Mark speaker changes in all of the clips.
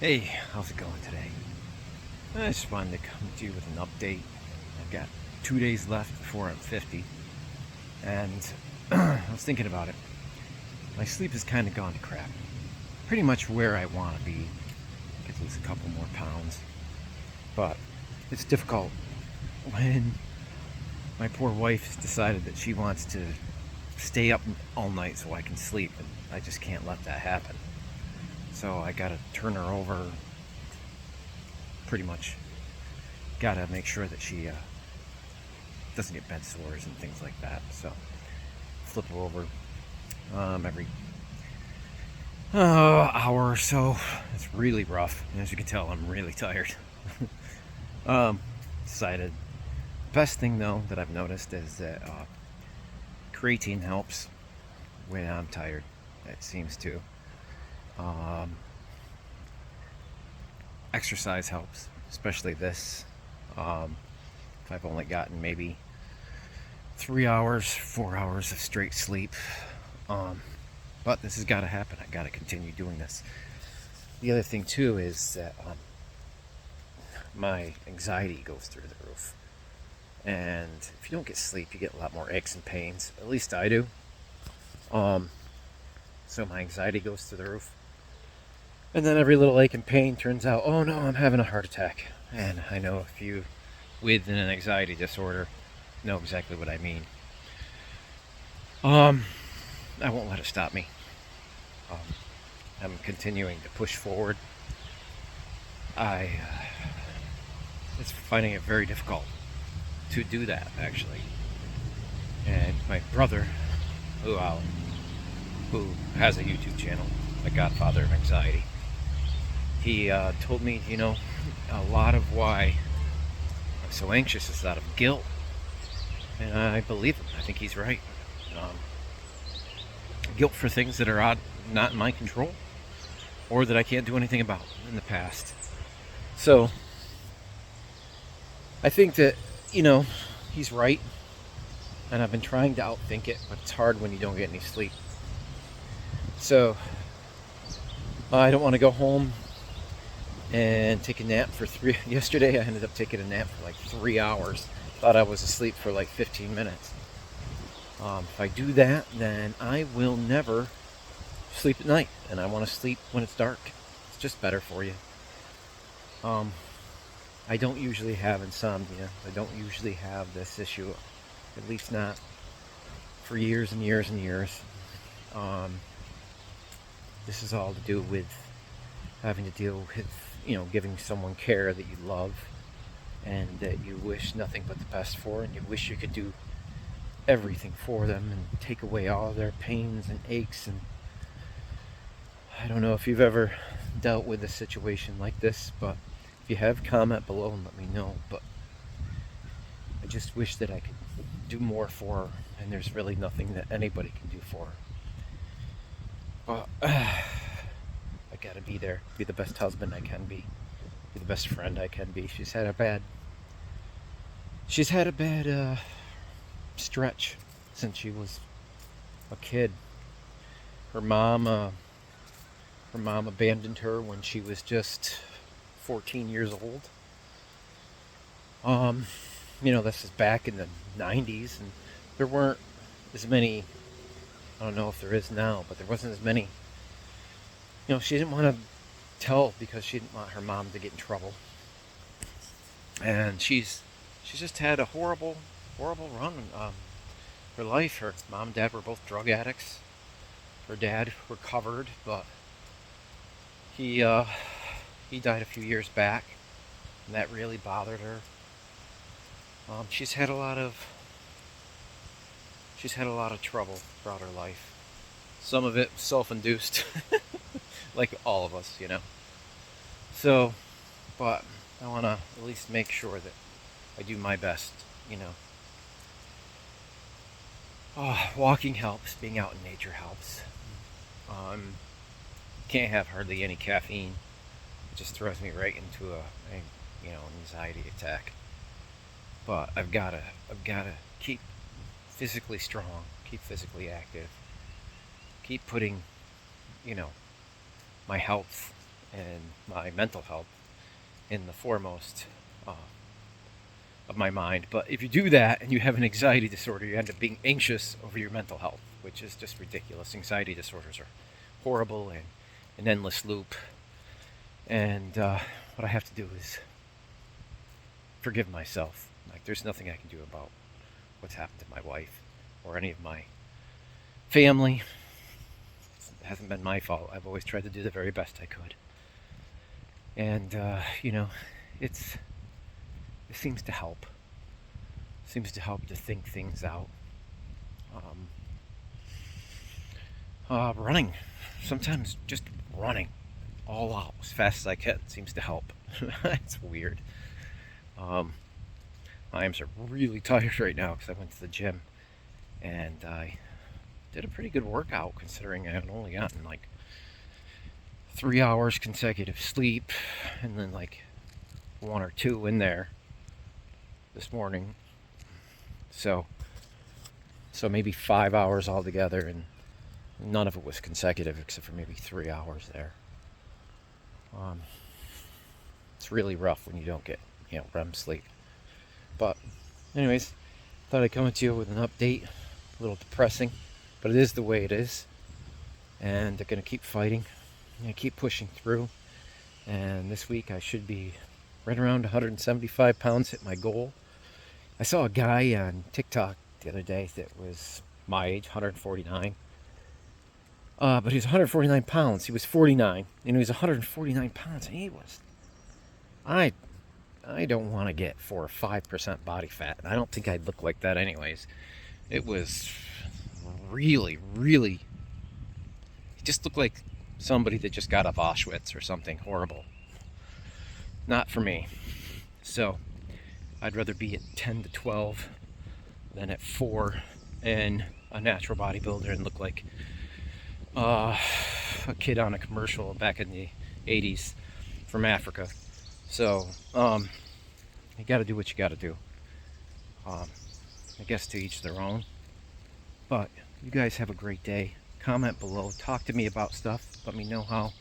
Speaker 1: Hey, how's it going today? I just wanted to come to you with an update. I've got 2 days left before I'm 50, and I was thinking about it. My sleep has kind of gone to crap. Pretty much where I want to be. I could lose a couple more pounds, but it's difficult when my poor wife has decided that she wants to stay up all night so I can sleep, and I just can't let that happen. So I gotta turn her over. Pretty much gotta make sure that she doesn't get bed sores and things like that. So flip her over every hour or so. It's really rough. As you can tell, I'm really tired. um, decided. Best thing though that I've noticed is that creatine helps when I'm tired. It seems to. Um, Exercise helps, especially this. If I've only gotten maybe 3 hours, 4 hours of straight sleep. Um, but this has got to happen. I got to continue doing this. The other thing too is that my anxiety goes through the roof, and if you don't get sleep, you get a lot more aches and pains. At least I do. Um, so my anxiety goes through the roof, and then every little ache and pain turns out, oh no, I'm having a heart attack. And I know if you with an anxiety disorder know exactly what I mean. Um, I won't let it stop me. Um, I'm continuing to push forward. I it's finding it very difficult to do that actually. And my brother, who has a YouTube channel, the Godfather of Anxiety, he told me, a lot of why I'm so anxious is out of guilt, and I believe him. I think he's right. Um, Guilt for things that are not in my control, or that I can't do anything about in the past. So I think that, he's right, and I've been trying to outthink it, but it's hard when you don't get any sleep. So I don't want to go home and take a nap for three. Yesterday I ended up taking a nap for like 3 hours. Thought I was asleep for like 15 minutes. If I do that, then I will never sleep at night, and I want to sleep when it's dark. It's just better for you. I don't usually have insomnia. I don't usually have this issue, at least not for years and years and years. This is all to do with having to deal with, giving someone care that you love and that you wish nothing but the best for, and you wish you could do everything for them and take away all their pains and aches. And I don't know if you've ever dealt with a situation like this, but if you have, comment below and let me know. But I just wish that I could do more for her, and there's really nothing that anybody can do for her. But I gotta be there, be the best husband I can be the best friend I can be. She's had a bad stretch since she was a kid. Her mom abandoned her when she was just 14 years old. This is back in the 90s, and there weren't as many, I don't know if there is now, but there wasn't as many. She didn't want to tell because she didn't want her mom to get in trouble. And she's just had a horrible run. Her life. Her mom and dad were both drug addicts. Her dad recovered, but he died a few years back, and that really bothered her. She's had a lot of trouble throughout her life. Some of it self-induced, like all of us, So, but I want to at least make sure that I do my best, Walking helps. Being out in nature helps. Can't have hardly any caffeine. It just throws me right into an anxiety attack. But I've gotta keep physically strong, keep physically active, keep putting, my health and my mental health in the foremost of my mind. But if you do that and you have an anxiety disorder, you end up being anxious over your mental health, which is just ridiculous. Anxiety disorders are horrible and an endless loop. And what I have to do is forgive myself. Like, there's nothing I can do about what's happened to my wife or any of my family. It hasn't been my fault. I've always tried to do the very best I could. And, it seems to help. It seems to help to think things out. Running. Sometimes just running all out as fast as I can seems to help. It's weird. My arms are really tired right now because I went to the gym and I did a pretty good workout considering I had only gotten like 3 hours consecutive sleep and then like 1 or 2 in there this morning. So maybe 5 hours altogether, and none of it was consecutive except for maybe 3 hours there. It's really rough when you don't get, REM sleep. But anyways, thought I'd come to you with an update. A little depressing, but it is the way it is. And they're going to keep fighting. I'm going to keep pushing through. And this week I should be right around 175 pounds, hit my goal. I saw a guy on TikTok the other day that was my age, 149. But he was 149 pounds. He was 49, and he was 149 pounds. And he was... I don't want to get 4 or 5% body fat. And I don't think I'd look like that anyways. It was really, really... He just looked like somebody that just got off Auschwitz or something horrible. Not for me. So, I'd rather be at 10 to 12 than at 4 and a natural bodybuilder and look like a kid on a commercial back in the 80s from Africa. So, you got to do what you got to do. I guess to each their own. But you guys have a great day. Comment below. Talk to me about stuff. Let me know how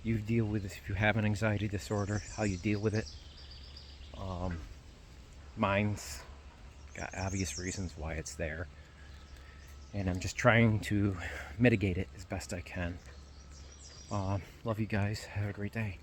Speaker 1: you deal with it. If you have an anxiety disorder, how you deal with it. Mine's got obvious reasons why it's there. And I'm just trying to mitigate it as best I can. Love you guys. Have a great day.